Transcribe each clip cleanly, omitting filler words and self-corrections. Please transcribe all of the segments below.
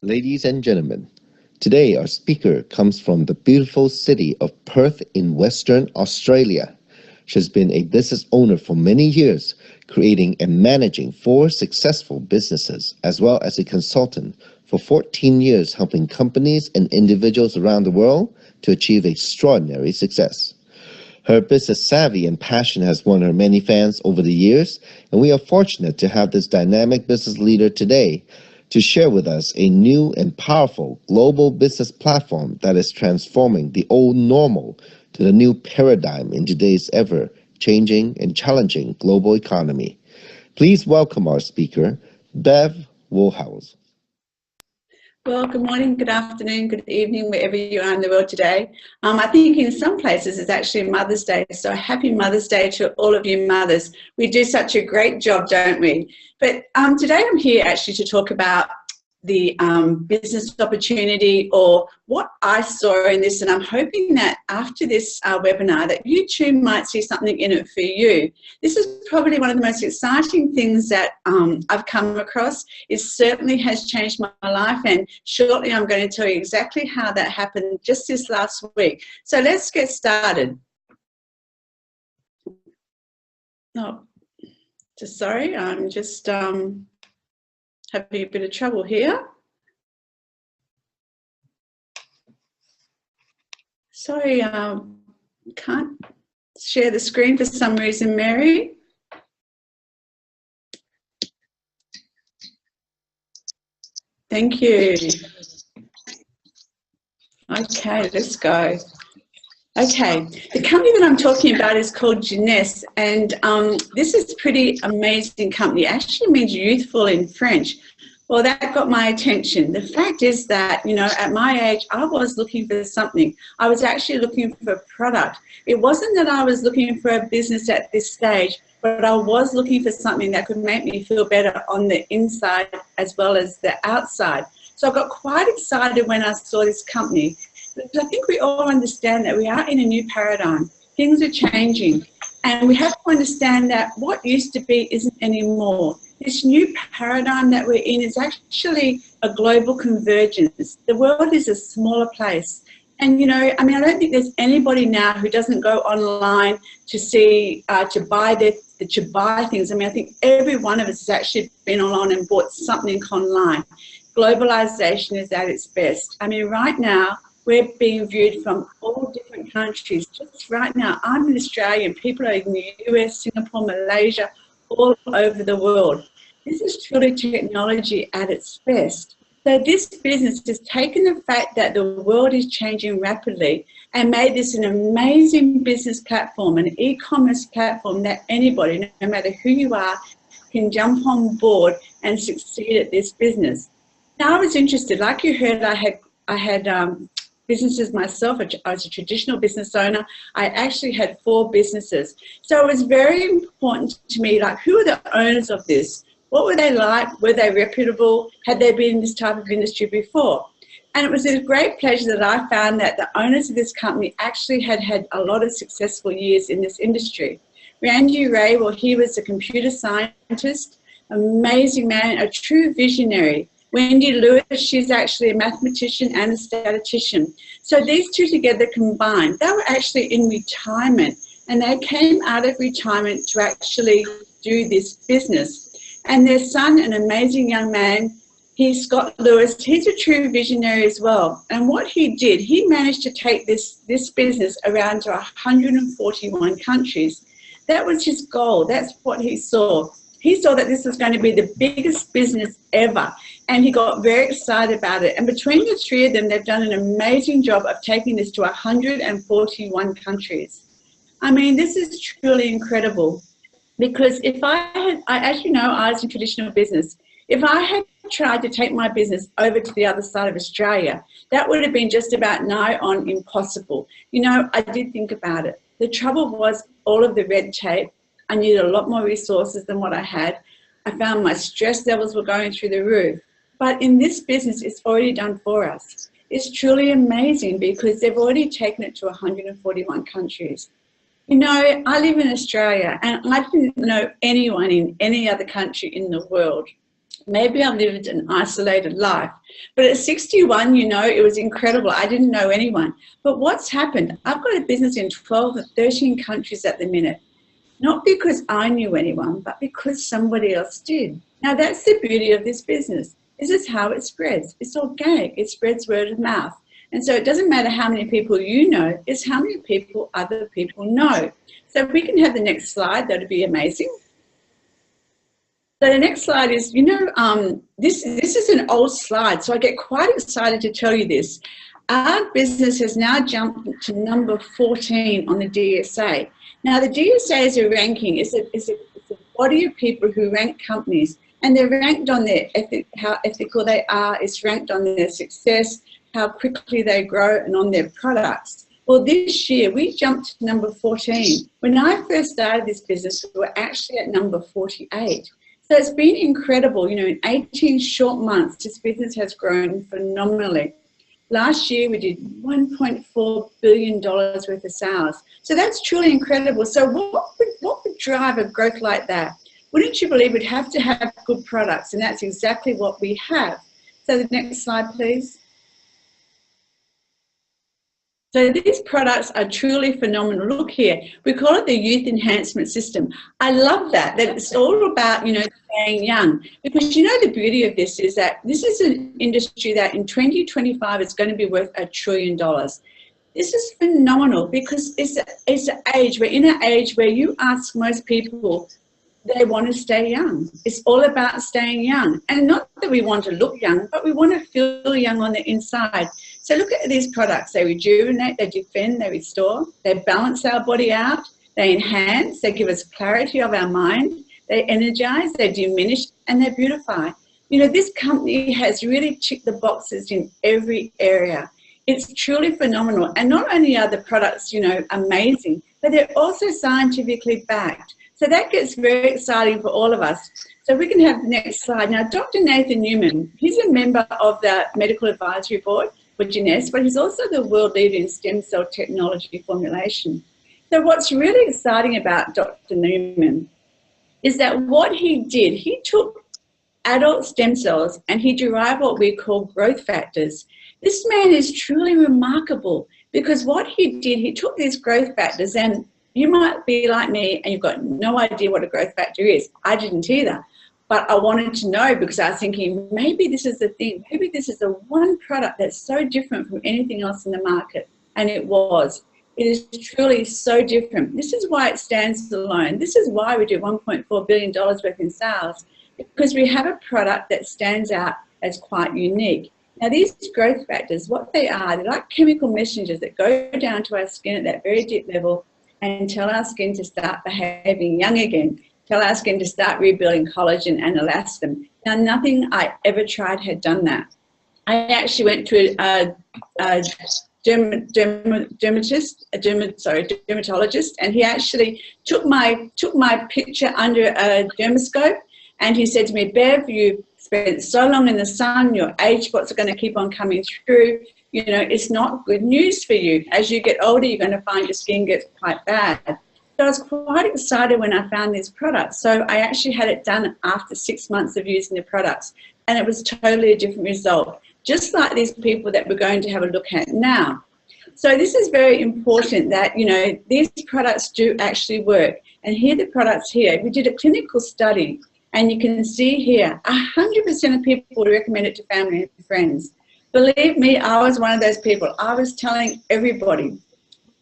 Ladies and gentlemen, today our speaker comes from the beautiful city of Perth in Western Australia. She has been a business owner for many years, creating and managing 4 successful businesses, as well as a consultant for 14 years, helping companies and individuals around the world to achieve extraordinary success. Her business savvy and passion has won her many fans over the years, and we are fortunate to have this dynamic business leader today to share with us a new and powerful global business platform that is transforming the old normal to the new paradigm in today's ever-changing and challenging global economy. Please welcome our speaker, Bev Woolhouse. Well, good morning, good afternoon, good evening, wherever you are in the world today. I think in some places it's actually Mother's Day, so happy Mother's Day to all of you mothers. We do such a great job, don't we? But today I'm here actually to talk about the business opportunity or what I saw in this, and I'm hoping that after this webinar that you too might see something in it for you. This is probably one of the most exciting things that I've come across. It certainly has changed my life, and shortly I'm going to tell you exactly how that happened just this last week. So let's get started. Oh, just sorry, I'm just having a bit of trouble here. Sorry, can't share the screen for some reason, Mary. Thank you. Okay, let's go. Okay, the company that I'm talking about is called Jeunesse, and this is a pretty amazing company. It actually means youthful in French. Well, that got my attention. The fact is that, you know, at my age, I was looking for something. I was actually looking for a product. It wasn't that I was looking for a business at this stage, but I was looking for something that could make me feel better on the inside as well as the outside. So I got quite excited when I saw this company. Because I think we all understand that we are in a new paradigm. Things are changing, and we have to understand that what used to be isn't anymore. This new paradigm that we're in is actually a global convergence. The world is a smaller place. And, you know, I mean, I don't think there's anybody now who doesn't go online to see, to buy things. I mean, I think every one of us has actually been online and bought something online. Globalization is at its best. I mean, right now, we're being viewed from all different countries. Just right now, I'm in Australia and people are in the US, Singapore, Malaysia, all over the world. This is truly technology at its best. So this business has taken the fact that the world is changing rapidly and made this an amazing business platform, an e-commerce platform that anybody, no matter who you are, can jump on board and succeed at this business. Now I was interested, like you heard, I had businesses myself. I was a traditional business owner. I actually had 4 businesses. So it was very important to me, like, who are the owners of this? What were they like? Were they reputable? Had they been in this type of industry before? And it was a great pleasure that I found that the owners of this company actually had had a lot of successful years in this industry. Randy Ray, well, he was a computer scientist, amazing man, a true visionary. Wendy Lewis, she's actually a mathematician and a statistician. So these two together combined, they were actually in retirement, and they came out of retirement to actually do this business. And their son, an amazing young man, he's Scott Lewis, he's a true visionary as well. And what he did, he managed to take this business around to 141 countries. That was his goal. That's what he saw. He saw that this was going to be the biggest business ever, and he got very excited about it. And between the 3 of them, they've done an amazing job of taking this to 141 countries. I mean, this is truly incredible, because if as you know, I was in traditional business. If I had tried to take my business over to the other side of Australia, that would have been just about nigh on impossible. You know, I did think about it. The trouble was all of the red tape. I needed a lot more resources than what I had. I found my stress levels were going through the roof. But in this business, it's already done for us. It's truly amazing because they've already taken it to 141 countries. You know, I live in Australia and I didn't know anyone in any other country in the world. Maybe I've lived an isolated life. But at 61, you know, it was incredible. I didn't know anyone. But what's happened? I've got a business in 12 or 13 countries at the minute. Not because I knew anyone, but because somebody else did. Now, that's the beauty of this business. This is how it spreads. It's organic. It spreads word of mouth. And so it doesn't matter how many people you know, it's how many people other people know. So if we can have the next slide, that would be amazing. So the next slide is, you know, this is an old slide, so I get quite excited to tell you this. Our business has now jumped to number 14 on the DSA. Now, the DSA is a ranking. It's a body of people who rank companies, and they're ranked on their how ethical they are. It's ranked on their success, how quickly they grow, and on their products. Well, this year, we jumped to number 14. When I first started this business, we were actually at number 48. So it's been incredible. You know, in 18 short months, this business has grown phenomenally. Last year, we did $1.4 billion worth of sales. So that's truly incredible. So what would drive a growth like that? Wouldn't you believe we'd have to have good products? And that's exactly what we have. So the next slide, please. So these products are truly phenomenal. Look here, we call it the youth enhancement system. I love that it's all about, you know, staying young. Because you know the beauty of this is that this is an industry that in 2025 is going to be worth $1 trillion. This is phenomenal because it's an age, we're in an age where you ask most people, they want to stay young. It's all about staying young. And not that we want to look young, but we want to feel young on the inside. So look at these products. They rejuvenate, they defend, they restore, they balance our body out, they enhance, they give us clarity of our mind, they energize, they diminish, and they beautify. You know, this company has really ticked the boxes in every area. It's truly phenomenal. And not only are the products, you know, amazing, but they're also scientifically backed. So that gets very exciting for all of us. So we can have the next slide. Now, Dr. Nathan Newman, he's a member of the Medical Advisory Board for Jeunesse, but he's also the world leader in stem cell technology formulation. So what's really exciting about Dr. Newman is that what he did, he took adult stem cells and he derived what we call growth factors. This man is truly remarkable because what he did, he took these growth factors, and you might be like me and you've got no idea what a growth factor is. I didn't either. But I wanted to know because I was thinking, maybe this is the thing. Maybe this is the one product that's so different from anything else in the market. And it was. It is truly so different. This is why it stands alone. This is why we do $1.4 billion worth in sales, because we have a product that stands out as quite unique. Now, these growth factors, what they are, they're like chemical messengers that go down to our skin at that very deep level and tell our skin to start behaving young again, tell our skin to start rebuilding collagen and elastin. Now, nothing I ever tried had done that. I actually went to a dermatologist, and he actually took my picture under a dermoscope, and he said to me, Bev, you spent so long in the sun, your age spots are going to keep on coming through. You know, it's not good news for you. As you get older, you're going to find your skin gets quite bad. So I was quite excited when I found these products. So I actually had it done after 6 months of using the products, and it was totally a different result, just like these people that we're going to have a look at now. So this is very important that, you know, these products do actually work. And here are the products here. We did a clinical study, and you can see here, 100% of people would recommend it to family and friends. Believe me, I was one of those people. I was telling everybody.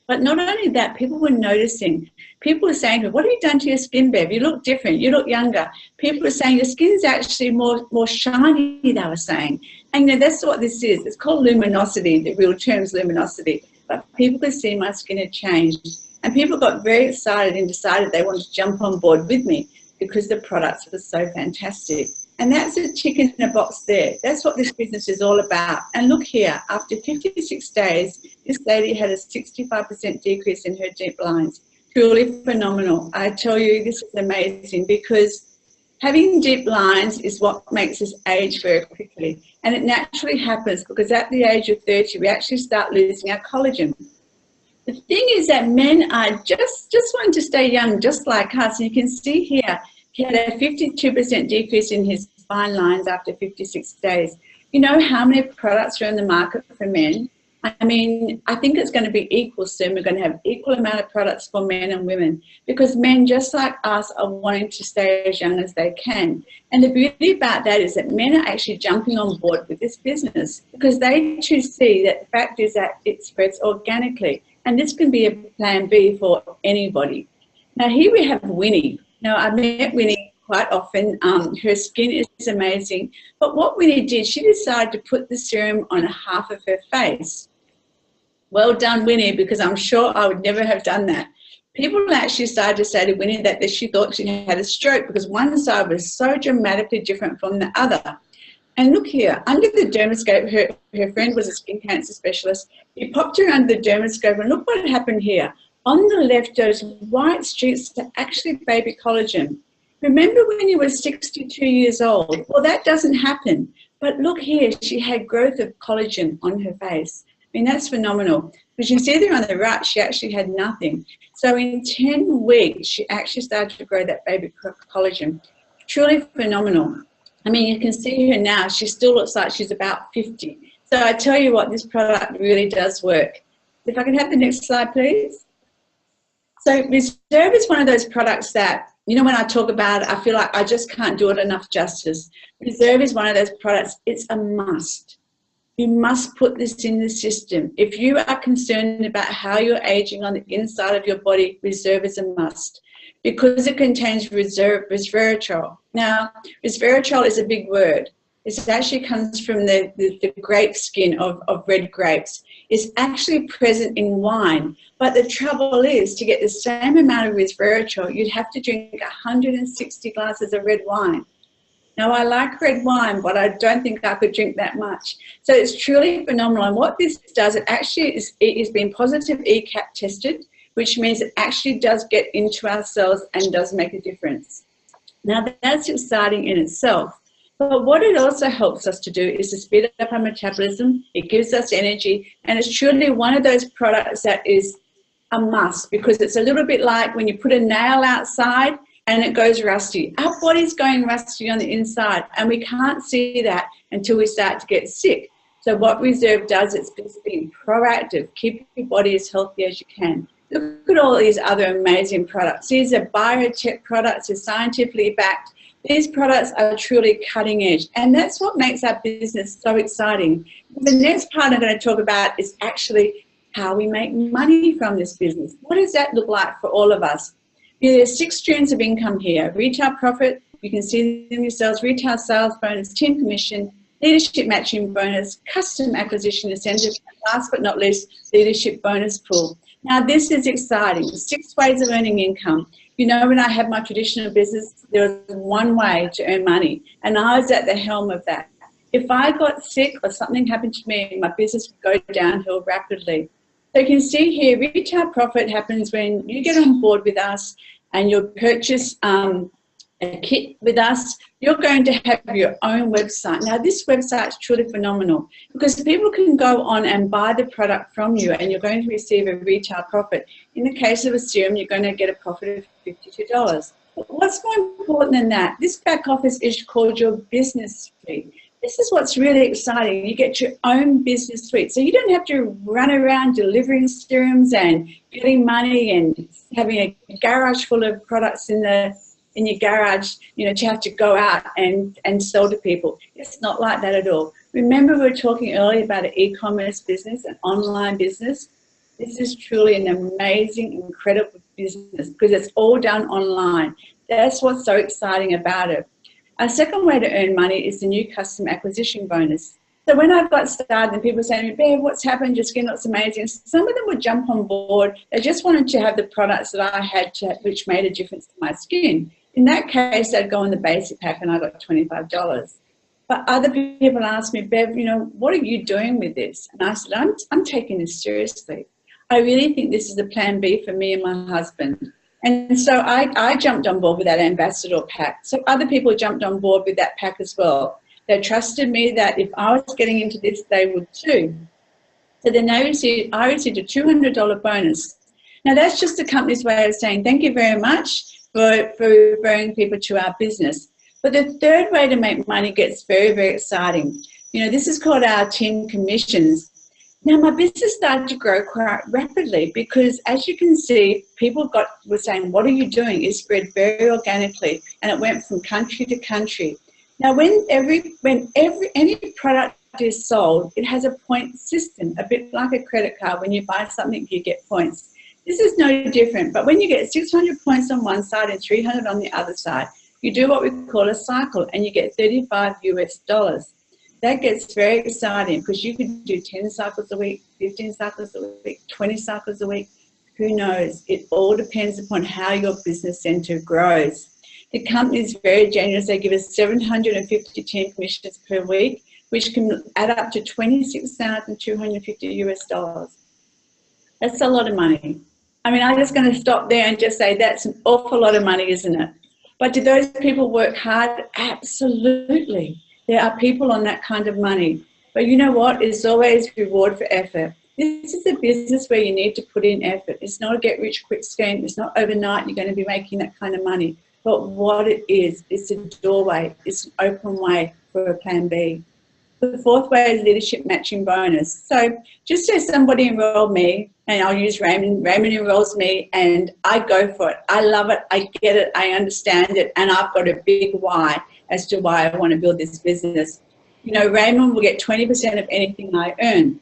But not only that, people were noticing. People were saying, what have you done to your skin, Bev? You look different. You look younger. People were saying your skin's actually more shiny, they were saying. And you know, that's what this is. It's called luminosity. The real term is luminosity. But people could see my skin had changed. And people got very excited and decided they wanted to jump on board with me because the products were so fantastic. And that's a tick in a box there. That's what this business is all about. And look here, after 56 days, this lady had a 65% decrease in her deep lines. Truly phenomenal. I tell you, this is amazing because having deep lines is what makes us age very quickly. And it naturally happens because at the age of 30, we actually start losing our collagen. The thing is that men are just wanting to stay young, just like us. And you can see here, he had a 52% decrease in his fine lines after 56 days. You know how many products are in the market for men? I mean, I think it's going to be equal soon. We're going to have equal amount of products for men and women, because men, just like us, are wanting to stay as young as they can. And the beauty about that is that men are actually jumping on board with this business, because they too see that the fact is that it spreads organically. And this can be a plan B for anybody. Now, here we have Winnie. Now, I met Winnie quite often. Her skin is amazing. But what Winnie did, she decided to put the serum on half of her face. Well done, Winnie, because I'm sure I would never have done that. People actually started to say to Winnie that she thought she had a stroke, because one side was so dramatically different from the other. And look here, under the dermoscope, her friend was a skin cancer specialist. He popped her under the dermoscope, and look what happened here. On the left, those white streaks are actually baby collagen. Remember when you were 62 years old? Well, that doesn't happen. But look here, she had growth of collagen on her face. I mean, that's phenomenal. Because you can see there on the right, she actually had nothing. So in 10 weeks, she actually started to grow that baby collagen. Truly phenomenal. I mean, you can see her now. She still looks like she's about 50. So I tell you what, this product really does work. If I can have the next slide, please. So Reserve is one of those products that, you know, when I talk about it, I feel like I just can't do it enough justice. Reserve is one of those products, it's a must. You must put this in the system. If you are concerned about how you're aging on the inside of your body, Reserve is a must, because it contains resveratrol. Now, resveratrol is a big word. It actually comes from the grape skin of red grapes. It's actually present in wine. But the trouble is, to get the same amount of resveratrol, you'd have to drink 160 glasses of red wine. Now, I like red wine, but I don't think I could drink that much. So it's truly phenomenal. And what this does, it is been positive ECAP tested, which means it actually does get into our cells and does make a difference. Now, that's exciting in itself. But what it also helps us to do is to speed up our metabolism. It gives us energy. And it's truly one of those products that is a must, because it's a little bit like when you put a nail outside and it goes rusty. Our body's going rusty on the inside, and we can't see that until we start to get sick. So what Reserve does, it's just being proactive. Keep your body as healthy as you can. Look at all these other amazing products. These are biotech products, they're scientifically backed. These products are truly cutting edge, and that's what makes our business so exciting. The next part I'm going to talk about is actually how we make money from this business. What does that look like for all of us? There's 6 streams of income here. Retail profit, you can see them yourselves, retail sales bonus, team commission, leadership matching bonus, custom acquisition incentive, and last but not least, leadership bonus pool. Now, this is exciting. 6 ways of earning income. You know, when I had my traditional business, there was one way to earn money, and I was at the helm of that. If I got sick or something happened to me, my business would go downhill rapidly. So you can see here, retail profit happens when you get on board with us and you purchase a kit with us. You're going to have your own website. Now, this website is truly phenomenal, because people can go on and buy the product from you, and you're going to receive a retail profit. In the case of a serum, you're going to get a profit of $52. But what's more important than that, this back office is called your business suite. This is what's really exciting. You get your own business suite. So you don't have to run around delivering serums and getting money and having a garage full of products in your garage, you know, to have to go out and sell to people. It's not like that at all. Remember, we were talking earlier about an e-commerce business, an online business. This is truly an amazing, incredible business, because it's all done online. That's what's so exciting about it. Our second way to earn money is the new custom acquisition bonus. So when I got started and people were saying to me, Bev, what's happened? Your skin looks amazing. Some of them would jump on board. They just wanted to have the products that I had which made a difference to my skin. In that case, they'd go on the basic pack and I got $25. But other people asked me, Bev, you know, what are you doing with this? And I said, I'm taking this seriously. I really think this is a plan B for me and my husband. And so I jumped on board with that ambassador pack. So other people jumped on board with that pack as well. They trusted me that if I was getting into this, they would too. So then I received a $200 bonus. Now, that's just the company's way of saying thank you very much for referring people to our business. But the third way to make money gets very, very exciting. You know, this is called our team commissions. Now, my business started to grow quite rapidly because, as you can see, people were saying, what are you doing? It spread very organically, and it went from country to country. Now, when any product is sold, it has a point system, a bit like a credit card. When you buy something, you get points. This is no different, but when you get 600 points on one side and 300 on the other side, you do what we call a cycle, and you get $35 US. That gets very exciting because you can do 10 cycles a week, 15 cycles a week, 20 cycles a week. Who knows? It all depends upon how your business centre grows. The company is very generous. They give us 750 team commissions per week, which can add up to $26,250 US. That's a lot of money. I mean, I'm just going to stop there and just say that's an awful lot of money, isn't it? But do those people work hard? Absolutely. There are people on that kind of money. But you know what? It's always reward for effort. This is a business where you need to put in effort. It's not a get-rich-quick scheme. It's not overnight you're going to be making that kind of money. But what it is, it's a doorway. It's an open way for a plan B. The fourth way is leadership matching bonus. So just say somebody enrolled me, and I'll use Raymond. Raymond enrolls me, and I go for it. I love it. I get it. I understand it. And I've got a big why as to why I want to build this business. You know, Raymond will get 20% of anything I earn.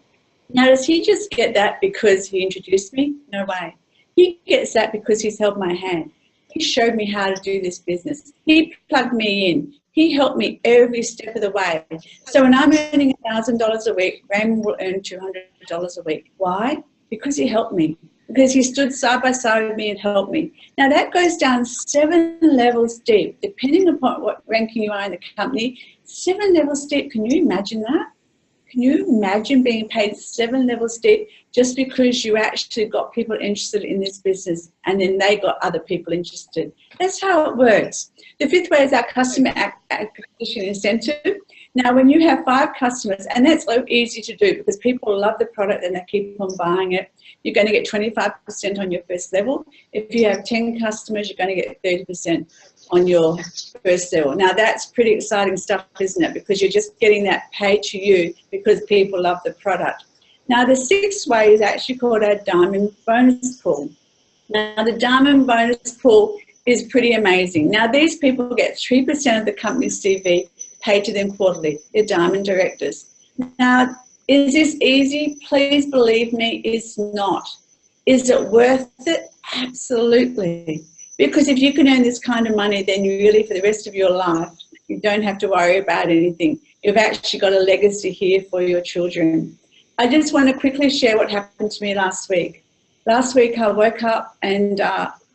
Now, does he just get that because he introduced me? No way. He gets that because he's held my hand. He showed me how to do this business. He plugged me in. He helped me every step of the way. So when I'm earning $1,000 a week, Raymond will earn $200 a week. Why? Because he helped me. Because he stood side by side with me and helped me. Now that goes down 7 levels deep, depending upon what ranking you are in the company. 7 levels deep. Can you imagine that? Can you imagine being paid 7 levels deep just because you actually got people interested in this business and then they got other people interested? That's how it works. The fifth way is our customer acquisition incentive. Now, when you have 5 customers, and that's so easy to do because people love the product and they keep on buying it, you're going to get 25% on your first level. If you have 10 customers, you're going to get 30% on your first level. Now, that's pretty exciting stuff, isn't it? Because you're just getting that paid to you because people love the product. Now, the 6th way is actually called our diamond bonus pool. Now, the diamond bonus pool is pretty amazing. Now, these people get 3% of the company's CV paid to them quarterly. They're diamond directors. Now, is this easy? Please believe me, it's not. Is it worth it? Absolutely. Because if you can earn this kind of money, then you really, for the rest of your life, you don't have to worry about anything. You've actually got a legacy here for your children. I just want to quickly share what happened to me last week. Last week, I woke up and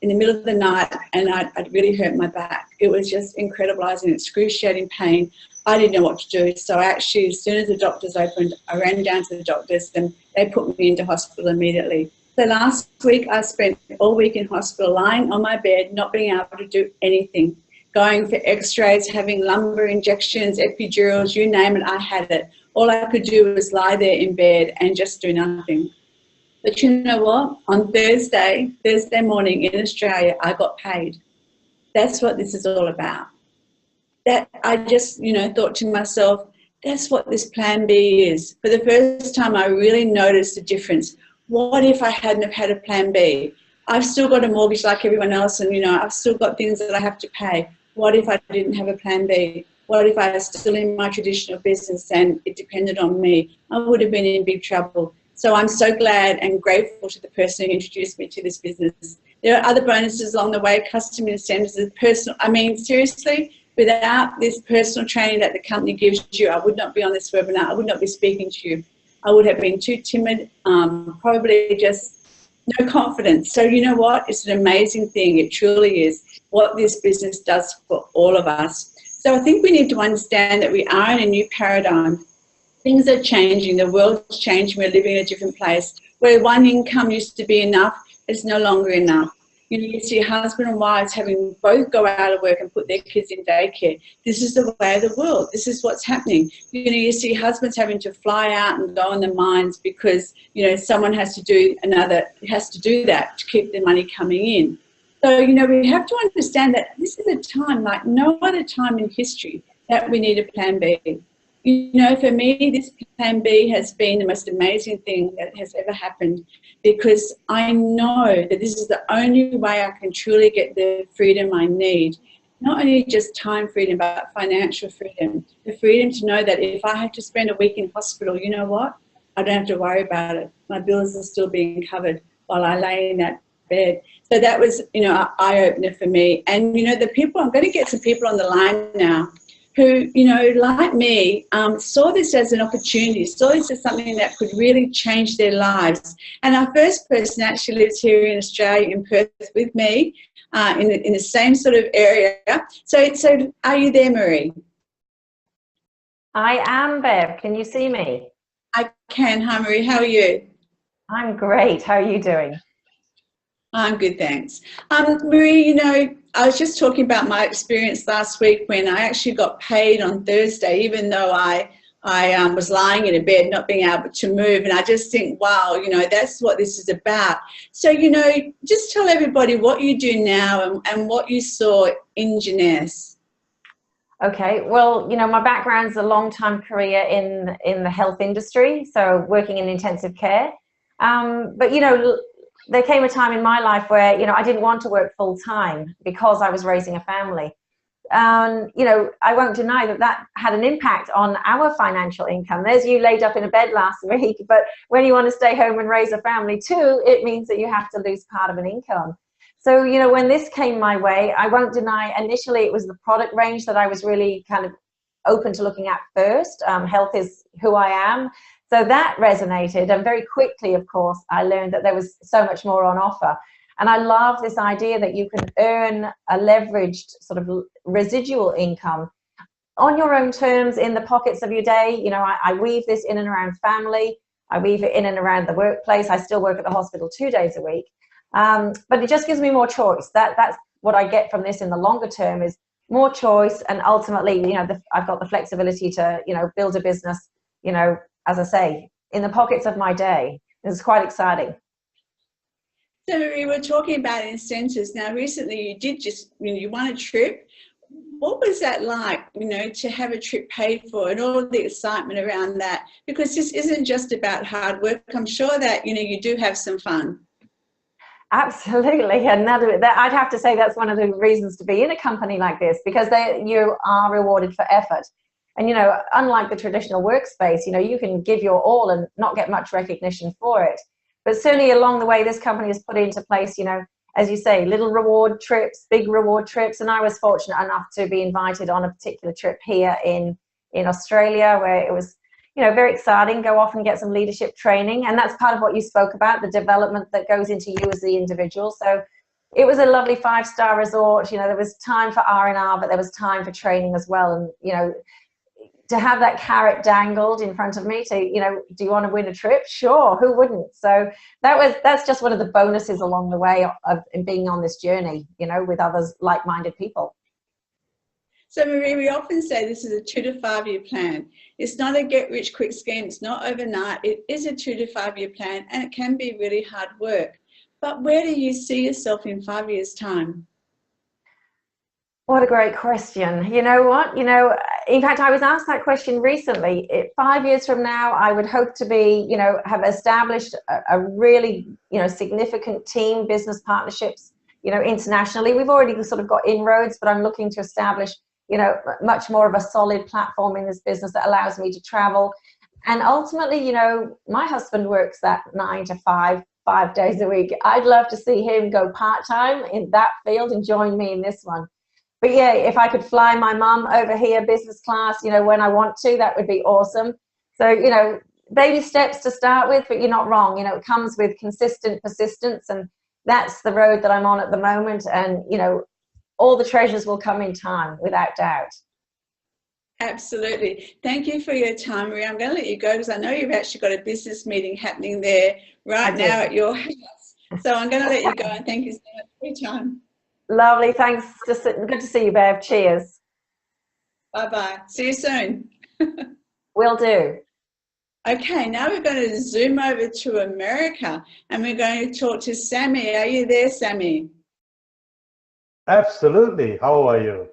in the middle of the night, and I'd really hurt my back. It was just incredible. I was in excruciating pain. I didn't know what to do. So actually, as soon as the doctors opened, I ran down to the doctors and they put me into hospital immediately. So last week, I spent all week in hospital, lying on my bed, not being able to do anything, going for x-rays, having lumbar injections, epidurals, you name it, I had it. All I could do was lie there in bed and just do nothing. But you know what? On Thursday morning in Australia, I got paid. That's what this is all about. That I just, thought to myself, that's what this plan B is. For the first time, I really noticed the difference. What if I hadn't have had a plan B? I've still got a mortgage like everyone else, and, I've still got things that I have to pay. What if I didn't have a plan B? What if I was still in my traditional business and it depended on me? I would have been in big trouble. So I'm so glad and grateful to the person who introduced me to this business. There are other bonuses along the way, customer incentives, personal. I mean, seriously, without this personal training that the company gives you, I would not be on this webinar. I would not be speaking to you. I would have been too timid, probably just no confidence. So you know what? It's an amazing thing. It truly is what this business does for all of us. So I think we need to understand that we are in a new paradigm. Things are changing. The world's changing. We're living in a different place. Where one income used to be enough, it's no longer enough. You see husband and wives having both go out of work and put their kids in daycare. This is the way of the world. This is what's happening. You see husbands having to fly out and go in the mines because, someone has to do that to keep the money coming in. So, we have to understand that this is a time like no other time in history that we need a plan B. For me, this plan B has been the most amazing thing that has ever happened, because I know that this is the only way I can truly get the freedom I need. Not only just time freedom, but financial freedom. The freedom to know that if I have to spend a week in hospital, you know what? I don't have to worry about it. My bills are still being covered while I lay in that bed. So that was, an eye-opener for me. And, the people, I'm going to get some people on the line now who, like me, saw this as an opportunity, saw this as something that could really change their lives. And our first person actually lives here in Australia, in Perth, with me, in the same sort of area. So are you there, Marie? I am, Bev. Can you see me? I can. Hi, Marie. How are you? I'm great. How are you doing? I'm good, thanks. Marie, I was just talking about my experience last week when I actually got paid on Thursday, even though I was lying in a bed, not being able to move. And I just think, wow, that's what this is about. So, just tell everybody what you do now and what you saw in Jeunesse. Okay, well, my background's a long-time career in the health industry, so working in intensive care. But, there came a time in my life where, I didn't want to work full-time because I was raising a family. I won't deny that had an impact on our financial income. There's you laid up in a bed last week, but when you want to stay home and raise a family too, it means that you have to lose part of an income. So, when this came my way, I won't deny initially it was the product range that I was really kind of open to looking at first. Health is who I am. So that resonated. And very quickly, of course, I learned that there was so much more on offer. And I love this idea that you can earn a leveraged sort of residual income on your own terms in the pockets of your day. I weave this in and around family. I weave it in and around the workplace. I still work at the hospital 2 days a week. But it just gives me more choice. That's what I get from this in the longer term, is more choice. And ultimately, I've got the flexibility to, build a business, as I say, in the pockets of my day. It's quite exciting. So we were talking about incentives. Now, recently you did you won a trip. What was that like, to have a trip paid for and all the excitement around that? Because this isn't just about hard work. I'm sure that, you do have some fun. Absolutely. And that I'd have to say that's one of the reasons to be in a company like this, because you are rewarded for effort. And, unlike the traditional workspace, you can give your all and not get much recognition for it. But certainly along the way, this company has put into place, as you say, little reward trips, big reward trips. And I was fortunate enough to be invited on a particular trip here in Australia, where it was, very exciting. Go off and get some leadership training. And that's part of what you spoke about, the development that goes into you as the individual. So it was a lovely 5-star resort. There was time for R&R, but there was time for training as well. And, to have that carrot dangled in front of me to, do you want to win a trip? Sure, who wouldn't? So that's just one of the bonuses along the way of being on this journey, with others like-minded people. So Marie, we often say this is a 2 to 5 year plan. It's not a get-rich-quick scheme. It's not overnight. It is a 2 to 5 year plan, and it can be really hard work. But where do you see yourself in 5 years' time? What a great question. You know what? In fact, I was asked that question recently. 5 years from now, I would hope to be, have established a really, significant team, business partnerships, internationally. We've already sort of got inroads, but I'm looking to establish, much more of a solid platform in this business that allows me to travel. And ultimately, my husband works that 9 to 5 days a week. I'd love to see him go part-time in that field and join me in this one. But yeah, if I could fly my mum over here business class, when I want to, that would be awesome. So, baby steps to start with, but you're not wrong. It comes with consistent persistence, and that's the road that I'm on at the moment. And, all the treasures will come in time, without doubt. Absolutely. Thank you for your time, Marie. I'm going to let you go because I know you've actually got a business meeting happening there right now at your house. So I'm going to let you go, and thank you so much for your time. Lovely. Thanks. Good to see you, Bev. Cheers. Bye-bye. See you soon. Will do. Okay, now we're going to zoom over to America, and we're going to talk to Sammy. Are you there, Sammy? Absolutely. How are you?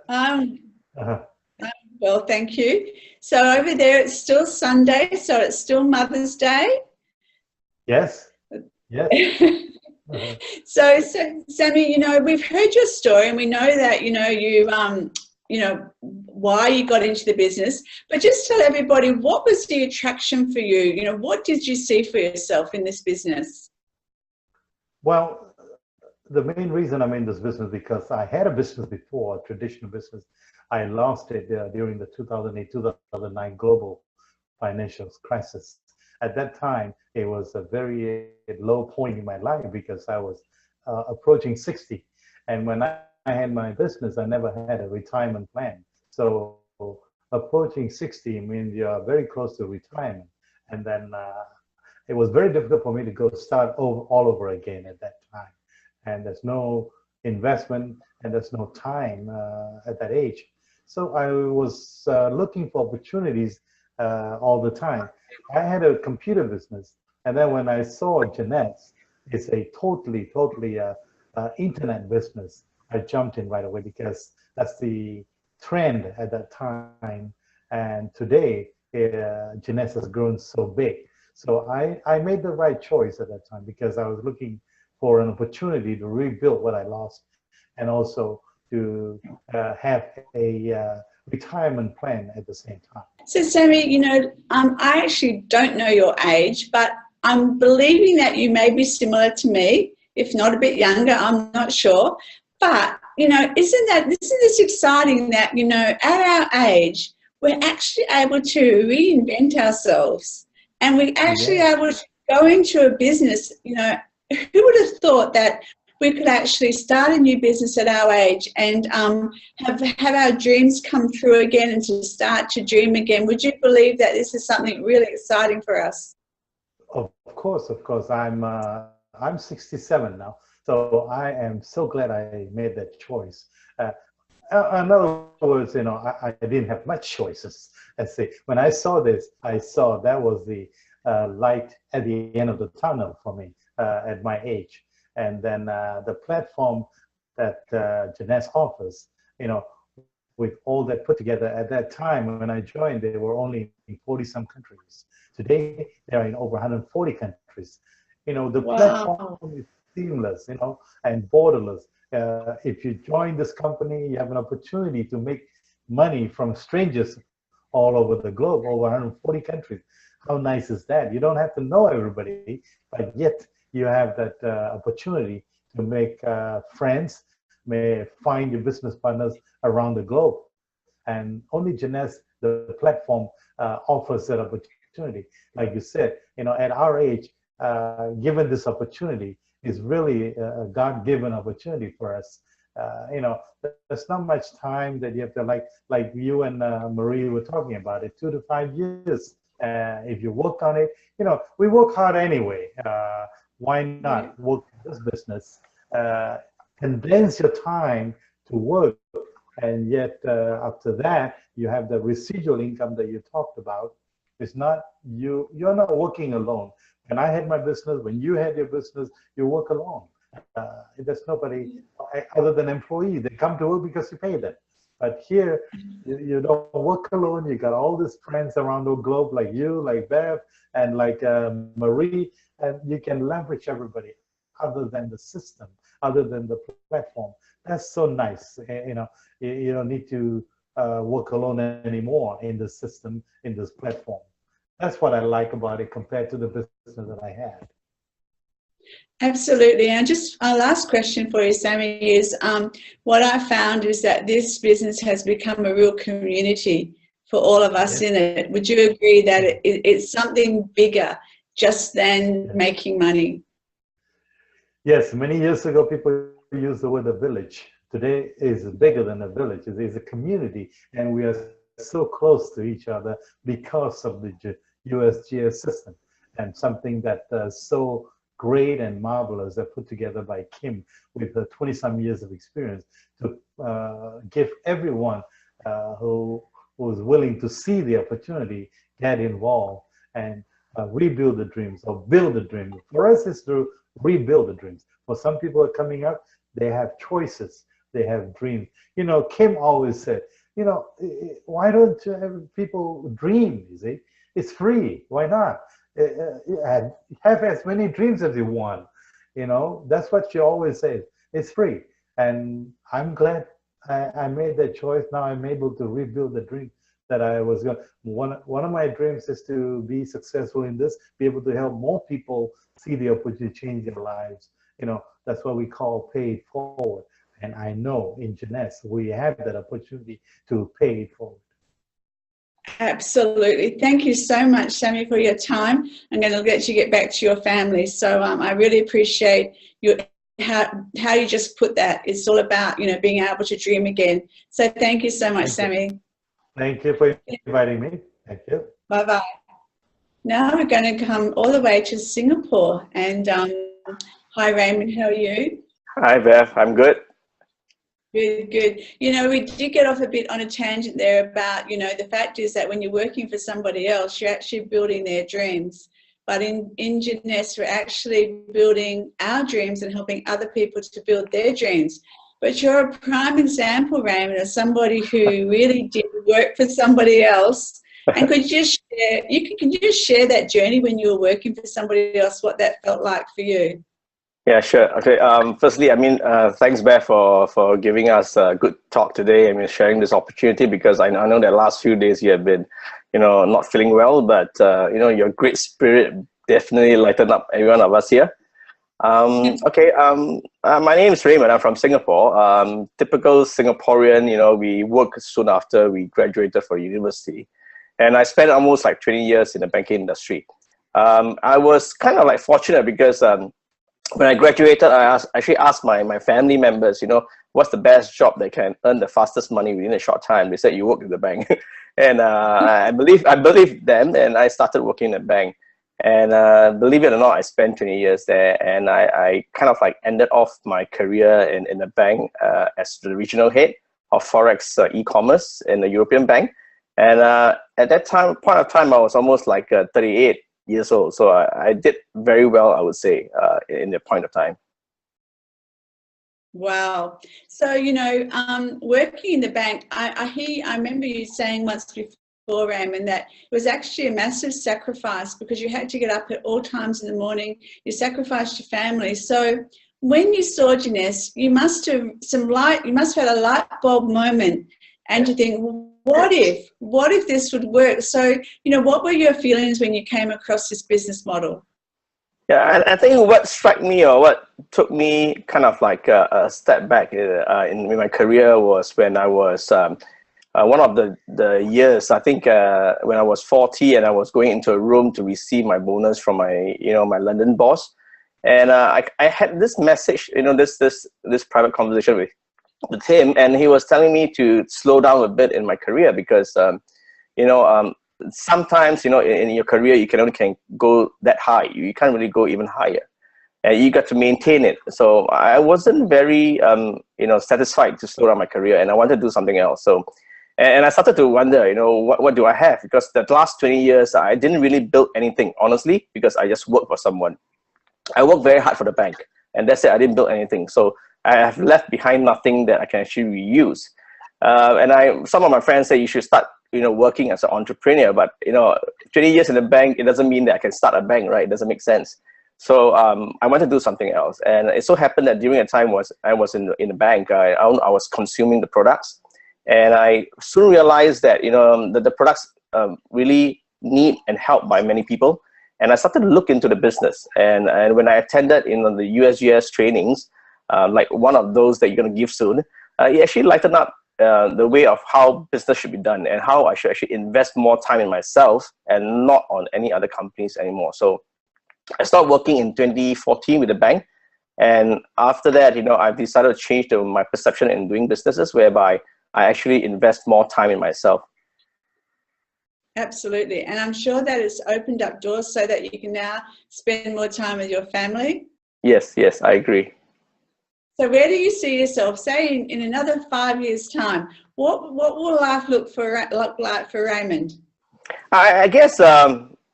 Um, Uh, well, thank you. So over there, it's still Sunday, so it's still Mother's Day. yes, yes. Uh, So, Sammy, we've heard your story, and we know that why you got into the business. But just tell everybody, what was the attraction for you? What did you see for yourself in this business? well, the main reason I'm in this business because I had a business before, a traditional business. I lost it during the 2008, 2009 global financial crisis. At that time, it was a very low point in my life because I was approaching 60. And when I had my business, I never had a retirement plan. So approaching 60 means you're very close to retirement. And then it was very difficult for me to go start over, all over again at that time. And there's no investment and there's no time at that age. So I was looking for opportunities all the time. I had a computer business, and then when I saw Jeanette's, it's a totally internet business. I jumped in right away because that's the trend at that time. And today, Jeanette's has grown so big. So I made the right choice at that time because I was looking for an opportunity to rebuild what I lost and also to have a retirement plan at the same time. So, Sammy, I actually don't know your age, but I'm believing that you may be similar to me, if not a bit younger. I'm not sure. But, isn't this exciting that, at our age, we're actually able to reinvent ourselves and we're actually Yeah. able to go into a business, who would have thought that we could actually start a new business at our age and have our dreams come true again and to start to dream again? Would you believe that this is something really exciting for us? Of course, of course. I'm 67 now, so I am so glad I made that choice. In other words, I didn't have much choices. Let's say when I saw this, I saw that was the light at the end of the tunnel for me at my age. And then the platform that Jeunesse offers, with all that put together at that time when I joined, they were only in 40 some countries. Today, they're in over 140 countries. The Wow. platform is seamless, and borderless. If you join this company, you have an opportunity to make money from strangers all over the globe, over 140 countries. How nice is that? You don't have to know everybody, but yet you have that opportunity to make friends, may find your business partners around the globe. And only Jeunesse, the platform, offers that opportunity. Like you said, at our age, given this opportunity, is really a God-given opportunity for us. There's not much time that you have to like you and Marie were talking about it, 2 to 5 years. If you work on it, we work hard anyway. Why not work this business? Condense your time to work, and yet after that, you have the residual income that you talked about. It's not you're not working alone. When I had my business, when you had your business, you work alone. There's nobody other than employees. They come to work because you pay them. But here, you don't work alone. You got all these friends around the globe, like you, like Bev, and like Marie, and you can leverage everybody other than the system, other than the platform. That's so nice. You don't need to work alone anymore in the system, in this platform. That's what I like about it compared to the business that I had. Absolutely. And just our last question for you, Sammy, is what I found is that this business has become a real community for all of us in it. Would you agree that it's something bigger just than making money? Yes, many years ago, people used the word a village. Today is bigger than a village. It is a community, and we are so close to each other because of the USGS system, and something that so great and marvelous that put together by Kim with her 20-some years of experience to give everyone who was willing to see the opportunity, get involved, and rebuild the dreams or build the dream. For us, it's to rebuild the dreams. For some people who are coming up, they have choices, they have dreams. You know, Kim always said, you know, why don't you have people dream? You see, it's free. Why not? And have as many dreams as you want. You know, that's what she always says. It's free. And I'm glad I made that choice. Now I'm able to rebuild the dream that I was going. One of my dreams is to be successful in this, be able to help more people see the opportunity to change their lives. You know, that's what we call pay it forward. And I know in Jeunesse, we have that opportunity to pay it forward. Absolutely. Thank you so much, Sammy, for your time. I'm going to let you get back to your family. So I really appreciate how you just put that. It's all about, you know, being able to dream again. So thank you so much, Sammy. Thank you for inviting me. Thank you. Bye-bye. Now we're going to come all the way to Singapore. And hi, Raymond. How are you? Hi, Beth. I'm good. Good, good. You know, we did get off a bit on a tangent there about, you know, the fact is that when you're working for somebody else, you're actually building their dreams. But in Jeunesse, we're actually building our dreams and helping other people to build their dreams. But you're a prime example, Raymond, of somebody who really did work for somebody else. And could you share, can you just share that journey when you were working for somebody else, what that felt like for you? Yeah, sure. Okay. Firstly, I mean, thanks, Beth, for giving us a good talk today. I mean, sharing this opportunity, because I know that last few days you have been, you know, not feeling well, but you know, your great spirit definitely lightened up every one of us here. Okay. My name is Raymond. I'm from Singapore. Typical Singaporean. You know, we worked soon after we graduated from university, and I spent almost like 20 years in the banking industry. I was kind of like fortunate because when I graduated, I actually asked my family members, you know, what's the best job that can earn the fastest money within a short time? They said, you work in the bank. And I believe them, and I started working in the bank. And believe it or not, I spent 20 years there, and I kind of like ended off my career in the bank as the regional head of Forex e-commerce in the European bank. And at that point of time, I was almost like 38 years old. So I did very well, I would say, in the point of time. Wow. So, you know, working in the bank, I remember you saying once before, Raymond, that it was actually a massive sacrifice because you had to get up at all times in the morning. You sacrificed your family. So when you saw Jeunesse, you must have had a light bulb moment, and to think, what if this would work? So, you know, what were your feelings when you came across this business model? Yeah, and I think what struck me, or what took me kind of like a step back in my career, was when I was one of the years, I think when I was 40 and I was going into a room to receive my bonus from my London boss. And I had this message, you know, this private conversation with him, and he was telling me to slow down a bit in my career because, sometimes, you know, in your career, you can only go that high. You can't really go even higher, and you got to maintain it. So I wasn't very, satisfied to slow down my career, and I wanted to do something else. So, and I started to wonder, you know, what do I have? Because the last 20 years, I didn't really build anything, honestly, because I just worked for someone. I worked very hard for the bank, and that's it. I didn't build anything. So I have left behind nothing that I can actually reuse. And some of my friends say you should start, you know, working as an entrepreneur. But, you know, 20 years in the bank, it doesn't mean that I can start a bank, right? It doesn't make sense. So I wanted to do something else. And it so happened that during the time I was in the bank, I was consuming the products. And I soon realized that, you know, the products really need and helped by many people. And I started to look into the business. And when I attended the USGS trainings, like one of those that you're going to give soon, it actually lightened up the way of how business should be done and how I should actually invest more time in myself and not on any other companies anymore. So I started working in 2014 with the bank. And after that, you know, I've decided to change my perception in doing businesses, whereby I actually invest more time in myself. Absolutely. And I'm sure that it's opened up doors so that you can now spend more time with your family. Yes, I agree. So where do you see yourself, say in another 5 years' time? What will life look like for Raymond? I guess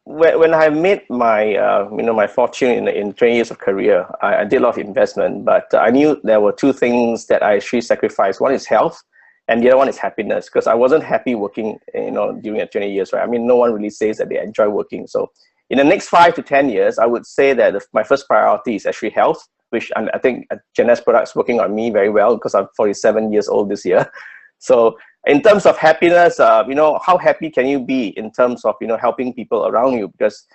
when I made my my fortune in 20 years of career, I did a lot of investment, but I knew there were two things that I actually sacrificed. One is health, and the other one is happiness, because I wasn't happy working, during the 20 years, right? I mean, no one really says that they enjoy working. So in the next 5 to 10 years, I would say that my first priority is actually health, which I think Jeunesse Products working on me very well, because I'm 47 years old this year. So in terms of happiness, how happy can you be in terms of, helping people around you? Because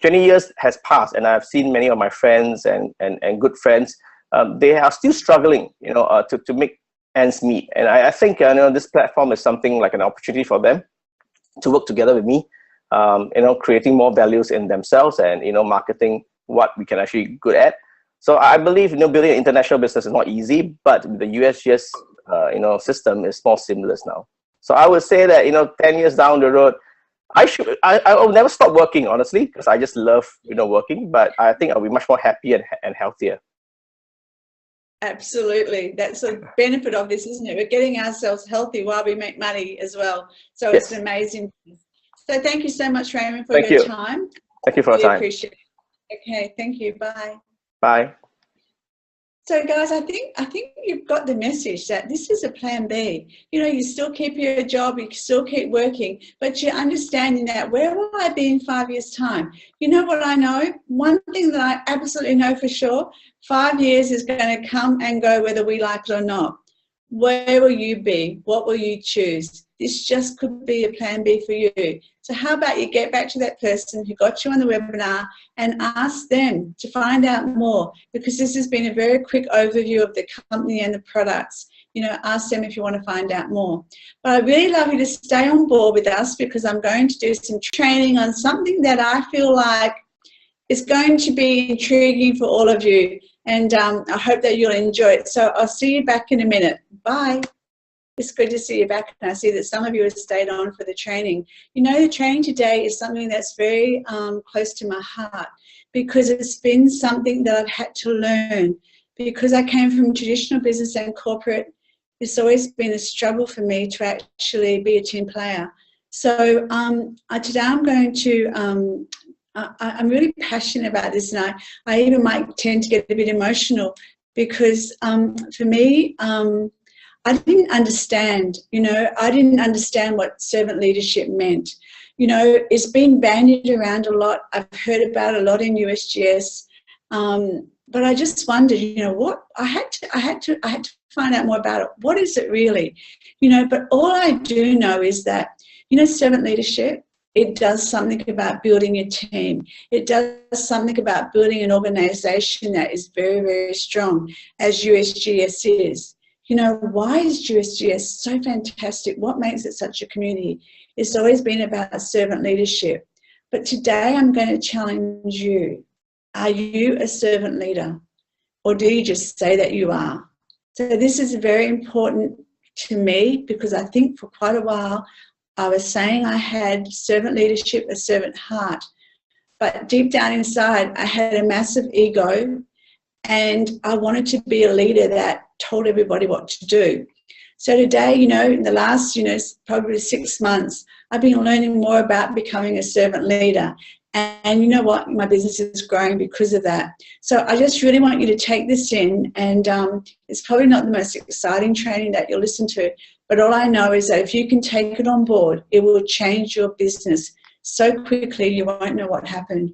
20 years has passed, and I've seen many of my friends and good friends, they are still struggling, to make ends meet. And I think, this platform is something like an opportunity for them to work together with me, creating more values in themselves and, marketing what we can actually good at. So I believe, building an international business is not easy, but the USGS, system is more seamless now. So I would say that, 10 years down the road, I'll never stop working, honestly, because I just love, working, but I think I'll be much more happy and healthier. Absolutely. That's a benefit of this, isn't it? We're getting ourselves healthy while we make money as well. So Yes. It's amazing. So thank you so much, Raymond, for your time. Thank you for your time. Appreciate it. Okay, thank you. Bye. Bye. So guys, I think you've got the message that this is a plan B. You still keep your job, you still keep working, but you're understanding that where will I be in 5 years' time? You know what I know? One thing that I absolutely know for sure, 5 years is going to come and go whether we like it or not. Where will you be? What will you choose? This just could be a plan B for you. So how about you get back to that person who got you on the webinar and ask them to find out more, because this has been a very quick overview of the company and the products. Ask them if you want to find out more. But I'd really love you to stay on board with us, because I'm going to do some training on something that I feel like is going to be intriguing for all of you. And I hope that you'll enjoy it. So I'll see you back in a minute. Bye. It's good to see you back, and I see that some of you have stayed on for the training. The training today is something that's very close to my heart, because it's been something that I've had to learn. Because I came from traditional business and corporate, it's always been a struggle for me to actually be a team player. So today I'm going to, I'm really passionate about this, and I even might tend to get a bit emotional, because for me, I didn't understand, I didn't understand what servant leadership meant. It's been bandied around a lot. I've heard about it a lot in USGS, but I just wondered, what I had to find out more about it. What is it really? But all I do know is that, servant leadership, it does something about building a team. It does something about building an organization that is very, very strong, as USGS is. Why is USGS so fantastic? What makes it such a community? It's always been about servant leadership. But today I'm going to challenge you. Are you a servant leader? Or do you just say that you are? So this is very important to me, because I think for quite a while I was saying I had servant leadership, a servant heart. But deep down inside, I had a massive ego, and I wanted to be a leader that told everybody what to do. So today, in the last, probably 6 months, I've been learning more about becoming a servant leader. And you know what? My business is growing because of that. So I just really want you to take this in, and it's probably not the most exciting training that you'll listen to, but all I know is that if you can take it on board, it will change your business so quickly you won't know what happened.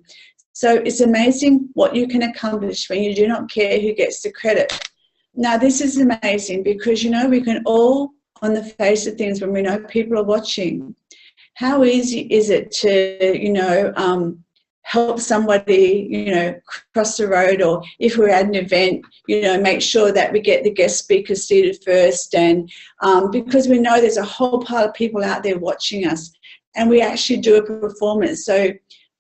So it's amazing what you can accomplish when you do not care who gets the credit. Now, this is amazing because, we can all, on the face of things, when we know people are watching, how easy is it to, help somebody, cross the road, or if we're at an event, make sure that we get the guest speakers seated first. And because we know there's a whole pile of people out there watching us, and we actually do a performance. So,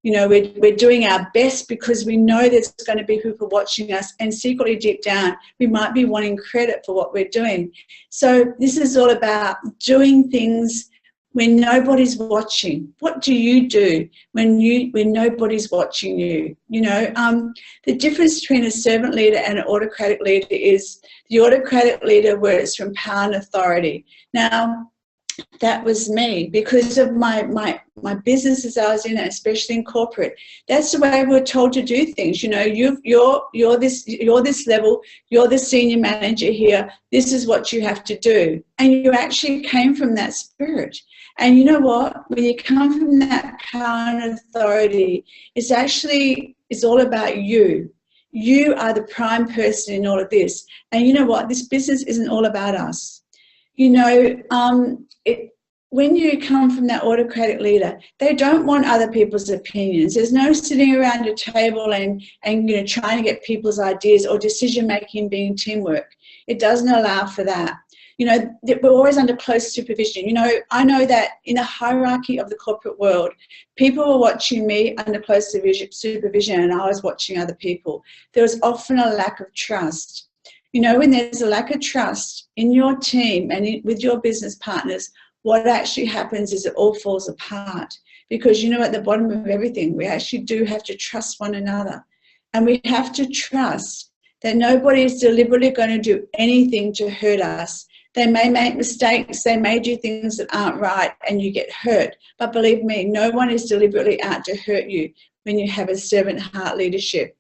we're doing our best because we know there's going to be people watching us, and secretly deep down, we might be wanting credit for what we're doing. So this is all about doing things when nobody's watching. What do you do when nobody's watching you? The difference between a servant leader and an autocratic leader is the autocratic leader, where it's from power and authority. Now, that was me, because of my businesses I was in, especially in corporate. That's the way we were told to do things. You know, you're this level, you're the senior manager here. This is what you have to do, and you actually came from that spirit. And you know what? When you come from that power and authority, it's all about you. You are the prime person in all of this. And you know what? This business isn't all about us. You know, when you come from that autocratic leader, they don't want other people's opinions. There's no sitting around a table and you know, trying to get people's ideas, or decision making being teamwork. It doesn't allow for that. You know, we're always under close supervision. You know, I know that in the hierarchy of the corporate world, people were watching me under close supervision, and I was watching other people. There was often a lack of trust. You know, when there's a lack of trust in your team and with your business partners, what actually happens is it all falls apart. Because, you know, at the bottom of everything, we actually do have to trust one another. And we have to trust that nobody is deliberately going to do anything to hurt us. They may make mistakes, they may do things that aren't right, and you get hurt. But believe me, no one is deliberately out to hurt you when you have a servant heart leadership.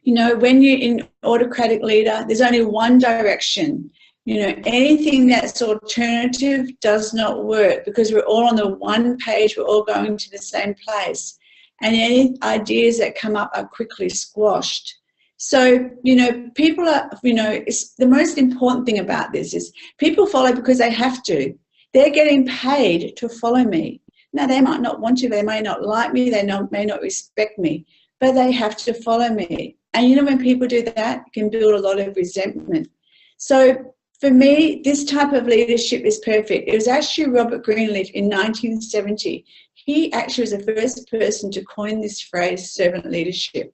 You know, when you're in autocratic leader, there's only one direction. You know, anything that's alternative does not work, because we're all on the one page, we're all going to the same place. And any ideas that come up are quickly squashed. So, you know, people are, you know, it's the most important thing about this is people follow because they have to. They're getting paid to follow me. Now, they might not want to, they may not like me, they may not respect me, but they have to follow me. And, you know, when people do that, it can build a lot of resentment. So, for me, this type of leadership is perfect. It was actually Robert Greenleaf in 1970. He actually was the first person to coin this phrase, servant leadership.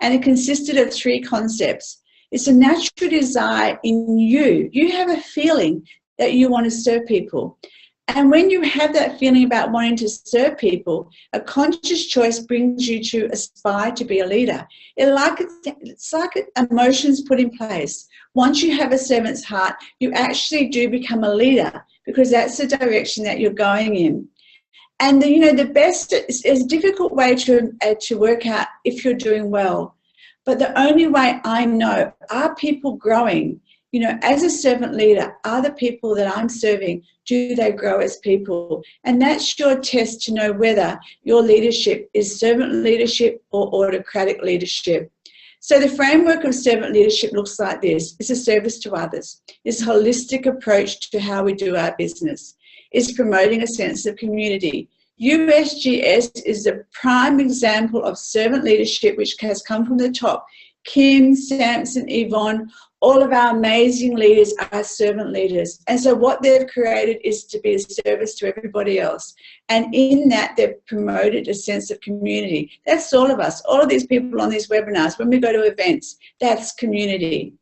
And it consisted of 3 concepts. It's a natural desire in you. You have a feeling that you want to serve people. And when you have that feeling about wanting to serve people, a conscious choice brings you to aspire to be a leader. It's like emotions put in place. Once you have a servant's heart, you actually do become a leader, because that's the direction that you're going in. And you know, the best is a difficult way to work out if you're doing well. But the only way I know, are people growing? You know, as a servant leader, are the people that I'm serving, do they grow as people? And that's your test to know whether your leadership is servant leadership or autocratic leadership. So the framework of servant leadership looks like this. It's a service to others. It's a holistic approach to how we do our business. It's promoting a sense of community. USGS is a prime example of servant leadership, which has come from the top. Kim, Samson, Yvonne, all of our amazing leaders are servant leaders. And so what they've created is to be a service to everybody else. And in that, they've promoted a sense of community. That's all of us, all of these people on these webinars. When we go to events, that's community.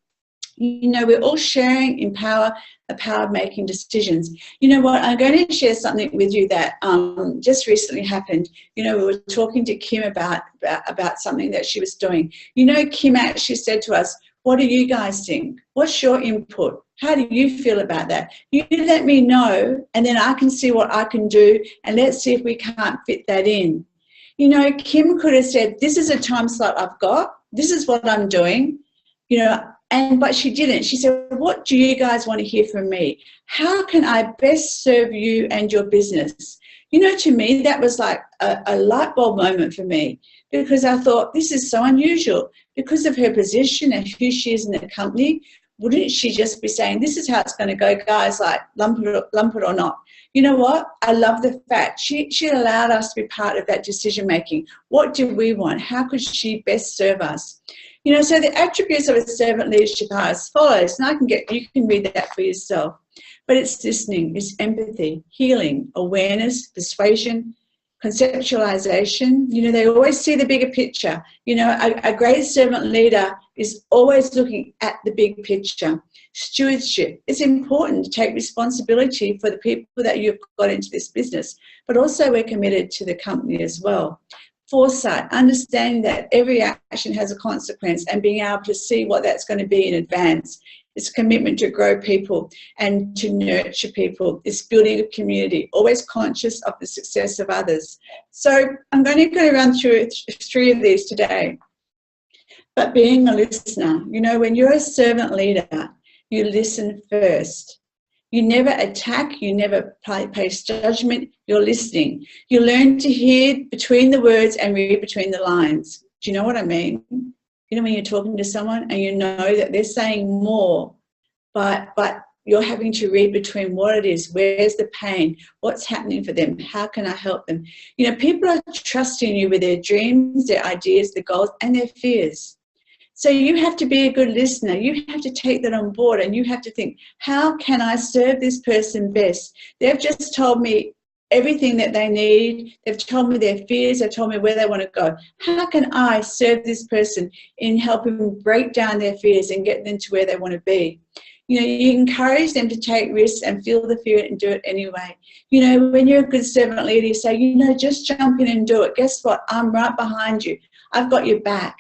You know, we're all sharing in power, the power of making decisions. You know what, I'm going to share something with you that just recently happened. You know, we were talking to Kim about something that she was doing. You know, Kim actually said to us, what do you guys think? What's your input? How do you feel about that? You let me know, and then I can see what I can do, and let's see if we can't fit that in. You know, Kim could have said, this is a time slot I've got. This is what I'm doing. You know, but she didn't. She said, what do you guys want to hear from me? How can I best serve you and your business? You know, to me, that was like a light bulb moment for me, because I thought, this is so unusual. Because of her position and who she is in the company, wouldn't she just be saying, this is how it's going to go, guys, like lump it or not? You know what? I love the fact she allowed us to be part of that decision making. What do we want? How could she best serve us? You know, so the attributes of a servant leadership are as follows, and you can read that for yourself. But it's listening, it's empathy, healing, awareness, persuasion, conceptualization. You know, they always see the bigger picture. You know, a great servant leader is always looking at the big picture. Stewardship. It's important to take responsibility for the people that you've got into this business, but also we're committed to the company as well. Foresight, understanding that every action has a consequence and being able to see what that's going to be in advance. It's commitment to grow people and to nurture people. It's building a community, always conscious of the success of others. So I'm going to go run through 3 of these today. But being a listener, you know, when you're a servant leader, you listen first. You never attack, you never place judgment, you're listening. You learn to hear between the words and read between the lines. Do you know what I mean? You know, when you're talking to someone and you know that they're saying more, but you're having to read between what it is, where's the pain, what's happening for them, how can I help them? You know, people are trusting you with their dreams, their ideas, their goals, and their fears. So you have to be a good listener. You have to take that on board and you have to think, how can I serve this person best? They've just told me everything that they need. They've told me their fears. They've told me where they want to go. How can I serve this person in helping them break down their fears and get them to where they want to be? You know, you encourage them to take risks and feel the fear and do it anyway. You know, when you're a good servant leader, you say, you know, just jump in and do it. Guess what? I'm right behind you. I've got your back.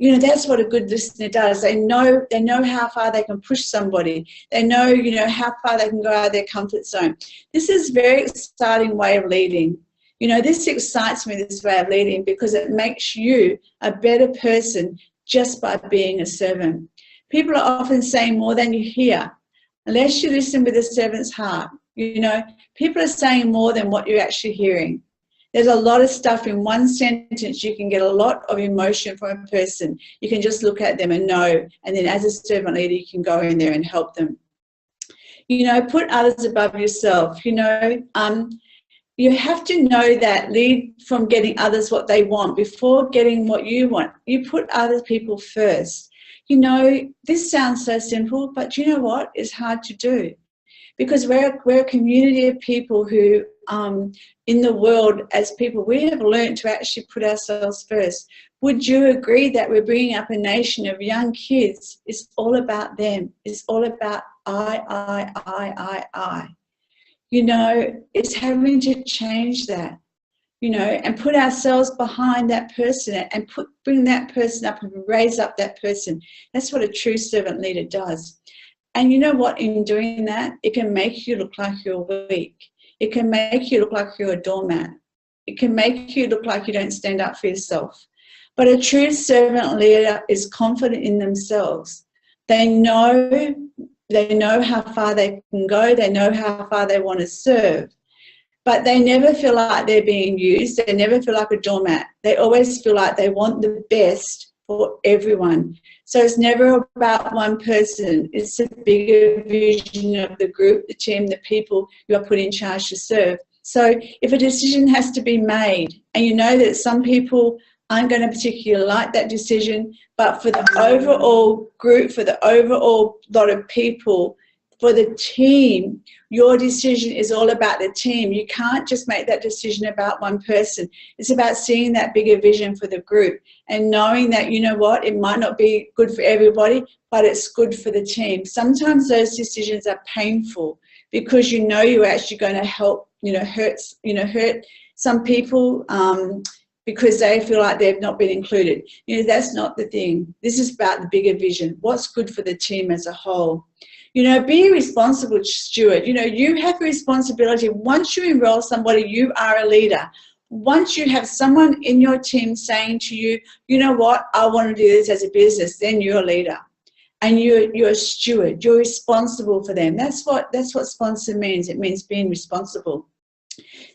You know, that's what a good listener does. They know how far they can push somebody. They know, you know, how far they can go out of their comfort zone. This is a very exciting way of leading. You know, this excites me, this way of leading, because it makes you a better person just by being a servant. People are often saying more than you hear. Unless you listen with a servant's heart, you know, people are saying more than what you're actually hearing. There's a lot of stuff in one sentence. You can get a lot of emotion from a person. You can just look at them and know, and then as a servant leader, you can go in there and help them. You know, put others above yourself. You know, you have to know that lead from getting others what they want before getting what you want. You put other people first. You know, this sounds so simple, but you know what? It's hard to do because we're a community of people who, in the world as people, we have learned to actually put ourselves first. Would you agree that we're bringing up a nation of young kids? It's all about them. It's all about I. You know, it's having to change that. You know, and put ourselves behind that person and bring that person up and raise up that person. That's what a true servant leader does. And you know what, in doing that, it can make you look like you're weak. It can make you look like you're a doormat. It can make you look like you don't stand up for yourself. But a true servant leader is confident in themselves. They know how far they can go. They know how far they want to serve. But they never feel like they're being used. They never feel like a doormat. They always feel like they want the best for everyone. So it's never about one person. It's a bigger vision of the group, the team, the people you are put in charge to serve. So if a decision has to be made, and you know that some people aren't going to particularly like that decision, but for the overall group, for the overall lot of people, for the team, your decision is all about the team. You can't just make that decision about one person. It's about seeing that bigger vision for the group and knowing that, you know what, it might not be good for everybody, but it's good for the team. Sometimes those decisions are painful because you know you're actually going to help, hurt some people because they feel like they've not been included. That's not the thing. This is about the bigger vision. What's good for the team as a whole? Be a responsible steward. You have a responsibility. Once you enroll somebody, you are a leader. Once you have someone in your team saying to you, you know what, I want to do this as a business, then you're a leader. And you're a steward. You're responsible for them. That's what sponsor means. It means being responsible.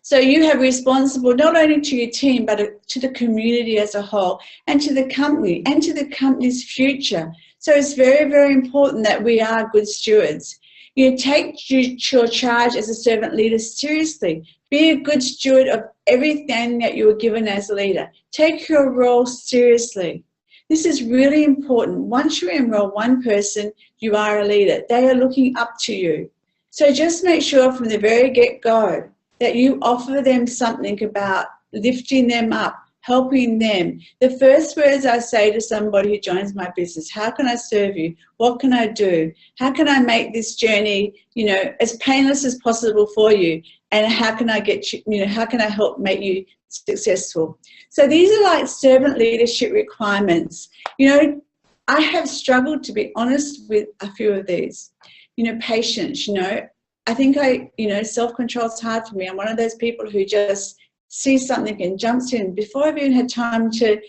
So you have responsible not only to your team, but to the community as a whole, and to the company, and to the company's future. So it's very, very important that we are good stewards. You take your charge as a servant leader seriously. Be a good steward of everything that you were given as a leader. Take your role seriously. This is really important. Once you enroll one person, you are a leader. They are looking up to you. So just make sure from the very get-go that you offer them something about lifting them up, helping them. The first words I say to somebody who joins my business, how can I serve you? What can I do? How can I make this journey, as painless as possible for you? And how can I get you, how can I help make you successful? So these are like servant leadership requirements. I have struggled, to be honest, with a few of these. You know, patience, you know. I think self-control is hard for me. I'm one of those people who just sees something and jumps in before I've even had time to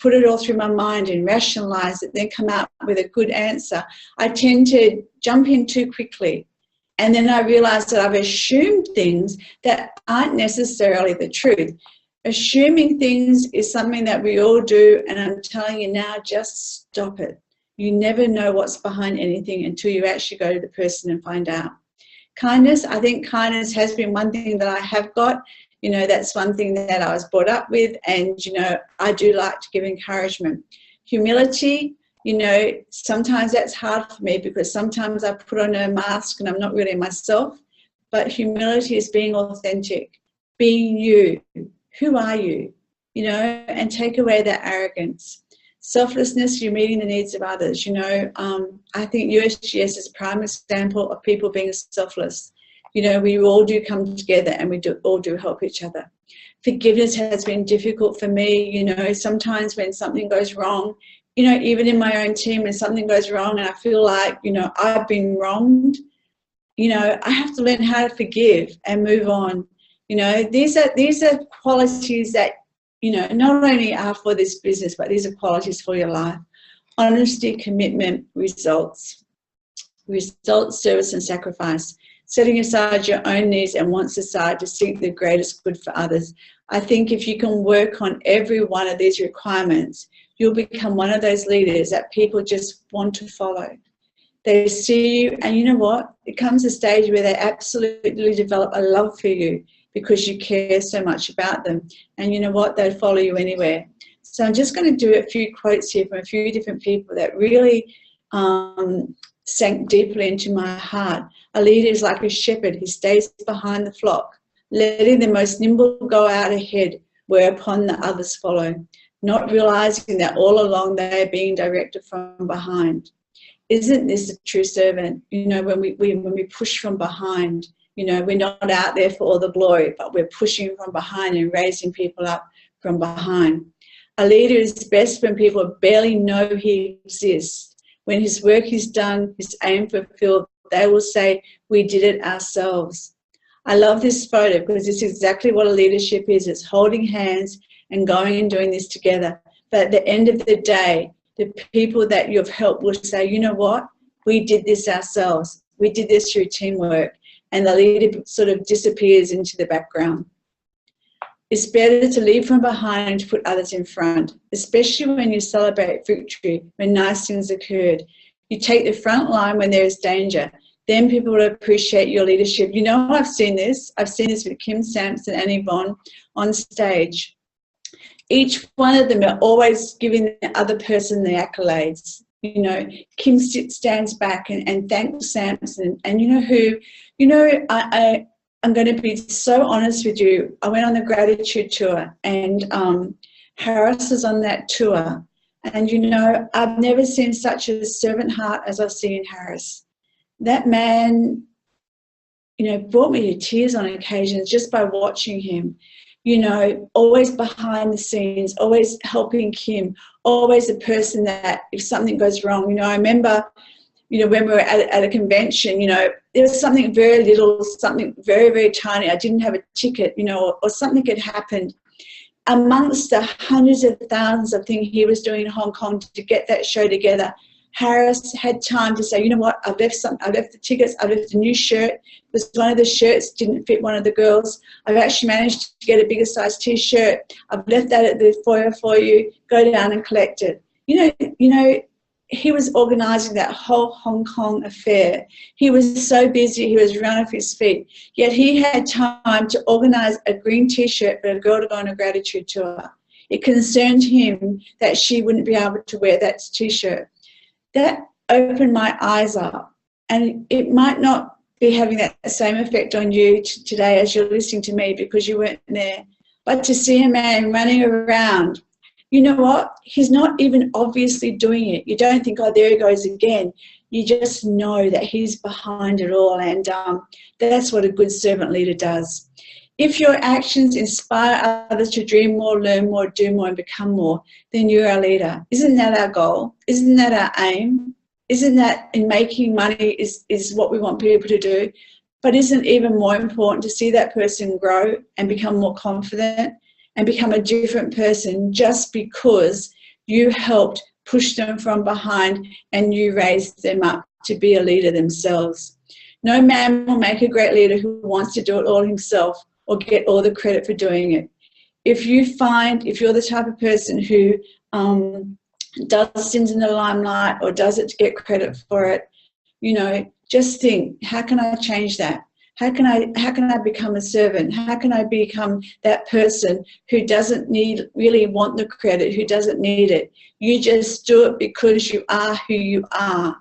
put it all through my mind and rationalize it, then come out with a good answer. I tend to jump in too quickly. And then I realize that I've assumed things that aren't necessarily the truth. Assuming things is something that we all do, and I'm telling you now, just stop it. You never know what's behind anything until you actually go to the person and find out. Kindness, I think kindness has been one thing that I have got. You know, that's one thing that I was brought up with, and, you know, I do like to give encouragement. Humility, you know, sometimes that's hard for me because sometimes I put on a mask and I'm not really myself, but humility is being authentic, being you. Who are you? You know, and take away that arrogance. Selflessness, you're meeting the needs of others. You know, I think USGS is a prime example of people being selfless. You know, we all do come together and we all do help each other. Forgiveness has been difficult for me. You know, sometimes when something goes wrong, you know, even in my own team, when something goes wrong and I feel like, you know, I've been wronged, you know, I have to learn how to forgive and move on. You know, these are qualities that, you know, not only are for this business, but these are qualities for your life. Honesty, commitment, results, service and sacrifice. Setting aside your own needs and wants aside to seek the greatest good for others. I think if you can work on every one of these requirements, you'll become one of those leaders that people just want to follow. They see you, and you know what? It comes a stage where they absolutely develop a love for you because you care so much about them. And you know what? They'll follow you anywhere. So I'm just going to do a few quotes here from a few different people that really sank deeply into my heart. A leader is like a shepherd. He stays behind the flock, letting the most nimble go out ahead, whereupon the others follow, not realizing that all along they are being directed from behind. Isn't this a true servant? You know, when we push from behind, you know, we're not out there for all the glory, but we're pushing from behind and raising people up from behind. A leader is best when people barely know he exists. When his work is done, his aim fulfilled, they will say, we did it ourselves. I love this photo because it's exactly what a leadership is. It's holding hands and going and doing this together. But at the end of the day, the people that you've helped will say, you know what? We did this ourselves. We did this through teamwork. And the leader sort of disappears into the background. It's better to lead from behind and to put others in front, especially when you celebrate victory, when nice things occurred. You take the front line when there is danger. Then people will appreciate your leadership. You know, I've seen this. I've seen this with Kim Sampson and Yvonne on stage. Each one of them are always giving the other person the accolades. You know, Kim stands back and thanks Sampson. And you know who, you know, I'm going to be so honest with you. I went on the gratitude tour and Harris is on that tour. And, you know, I've never seen such a servant heart as I've seen in Harris. That man, you know, brought me to tears on occasions just by watching him. You know, always behind the scenes, always helping Kim, always a person that if something goes wrong, you know, I remember, you know, when we were at a convention, you know, there was something very little, something very, very tiny. I didn't have a ticket, you know, or something had happened. Amongst the hundreds of thousands of things he was doing in Hong Kong to get that show together, Harris had time to say, you know what, I've left the tickets, I've left a new shirt because one of the shirts didn't fit one of the girls. I've actually managed to get a bigger size t-shirt. I've left that at the foyer for you. Go down and collect it. You know, he was organising that whole Hong Kong affair. He was so busy, he was running off his feet. Yet he had time to organise a green t-shirt for a girl to go on a gratitude tour. It concerned him that she wouldn't be able to wear that t-shirt. That opened my eyes up, and it might not be having that same effect on you today as you're listening to me because you weren't there, but to see a man running around, you know what, he's not even obviously doing it. You don't think, oh, there he goes again. You just know that he's behind it all, and that's what a good servant leader does. If your actions inspire others to dream more, learn more, do more, and become more, then you're a leader. Isn't that our goal? Isn't that our aim? Isn't that in making money is what we want people to do? But isn't it even more important to see that person grow and become more confident and become a different person just because you helped push them from behind and you raised them up to be a leader themselves? No man will make a great leader who wants to do it all himself or get all the credit for doing it. If you're the type of person who does things in the limelight or does it to get credit for it, you know, just think, how can I change that? How can I become a servant? How can I become that person who doesn't really want the credit, who doesn't need it? You just do it because you are who you are.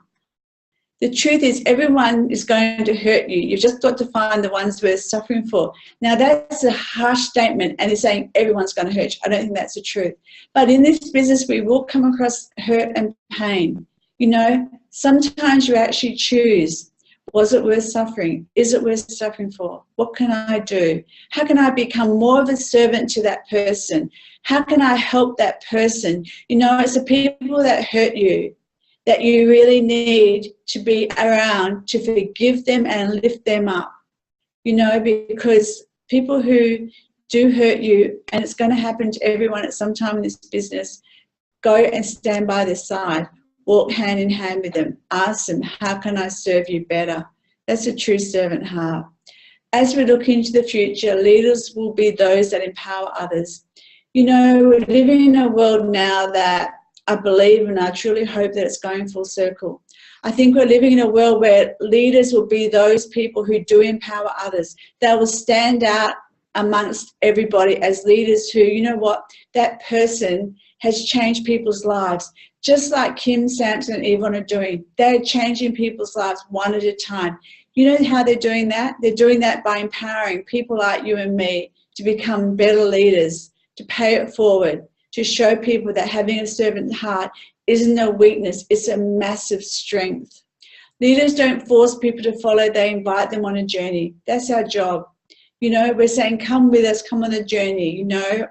The truth is, everyone is going to hurt you. You've just got to find the ones worth suffering for. Now, that's a harsh statement, and it's saying everyone's going to hurt you. I don't think that's the truth. But in this business, we will come across hurt and pain. You know, sometimes you actually choose, was it worth suffering? Is it worth suffering for? What can I do? How can I become more of a servant to that person? How can I help that person? You know, it's the people that hurt you that you really need to be around to forgive them and lift them up, you know, because people who do hurt you, and it's going to happen to everyone at some time in this business, go and stand by their side, walk hand in hand with them, ask them, how can I serve you better? That's a true servant heart. As we look into the future, leaders will be those that empower others. You know, we're living in a world now that I believe and I truly hope that it's going full circle. I think we're living in a world where leaders will be those people who do empower others. They will stand out amongst everybody as leaders who, you know what, that person has changed people's lives. Just like Kim, Samson and Yvonne are doing. They're changing people's lives one at a time. You know how they're doing that? They're doing that by empowering people like you and me to become better leaders, to pay it forward, to show people that having a servant heart isn't a weakness, it's a massive strength. Leaders don't force people to follow, they invite them on a journey. That's our job. You know, we're saying, come with us, come on the journey. You know,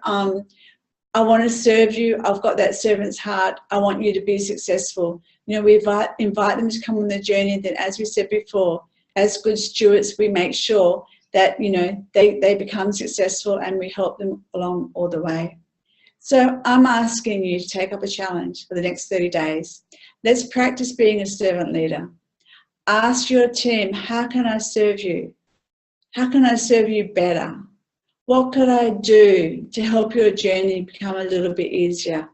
I want to serve you, I've got that servant's heart, I want you to be successful. You know, we invite them to come on the journey, and then as we said before, as good stewards, we make sure that, you know, they become successful and we help them along all the way. So I'm asking you to take up a challenge for the next 30 days. Let's practice being a servant leader. Ask your team, how can I serve you? How can I serve you better? What could I do to help your journey become a little bit easier?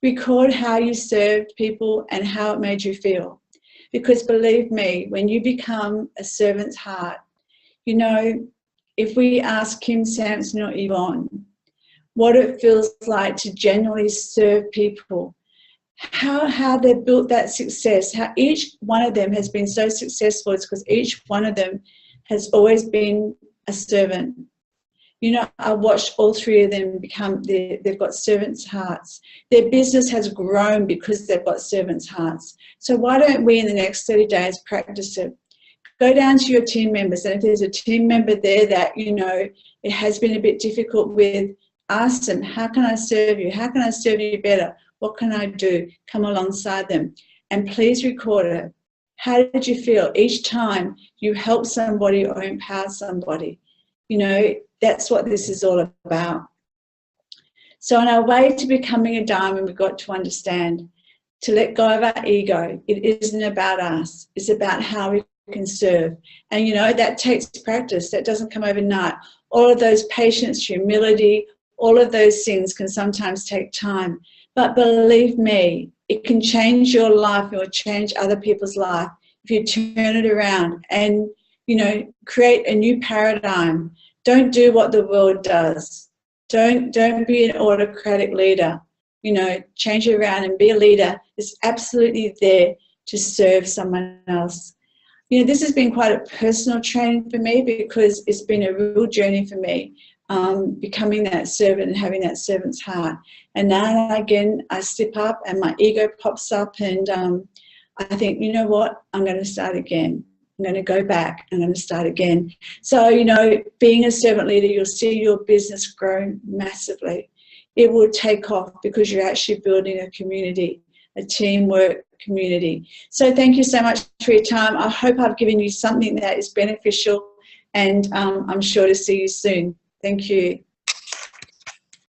Record how you served people and how it made you feel. Because believe me, when you become a servant's heart, you know, if we ask Kim, Samson or Yvonne, what it feels like to genuinely serve people, how they built that success, how each one of them has been so successful, it's because each one of them has always been a servant. You know, I watched all three of them they've got servants' hearts. Their business has grown because they've got servants' hearts. So why don't we in the next 30 days practice it? Go down to your team members, and if there's a team member there that, you know, it has been a bit difficult with, ask them, how can I serve you? How can I serve you better? What can I do? Come alongside them. And please record it. How did you feel each time you help somebody or empower somebody? You know, that's what this is all about. So on our way to becoming a diamond, we've got to understand to let go of our ego. It isn't about us. It's about how we can serve. And, you know, that takes practice. That doesn't come overnight. All of those patience, humility, all of those things can sometimes take time. But believe me, it can change your life or change other people's life if you turn it around and, you know, create a new paradigm. Don't do what the world does. Don't be an autocratic leader. You know, change it around and be a leader that's absolutely there to serve someone else. You know, this has been quite a personal training for me because it's been a real journey for me. Becoming that servant and having that servant's heart. And now and again, I slip up and my ego pops up and I think, you know what, I'm going to start again. I'm going to go back. I'm going to start again. So, you know, being a servant leader, you'll see your business grow massively. It will take off because you're actually building a community, a teamwork community. So thank you so much for your time. I hope I've given you something that is beneficial, and I'm sure to see you soon. Thank you.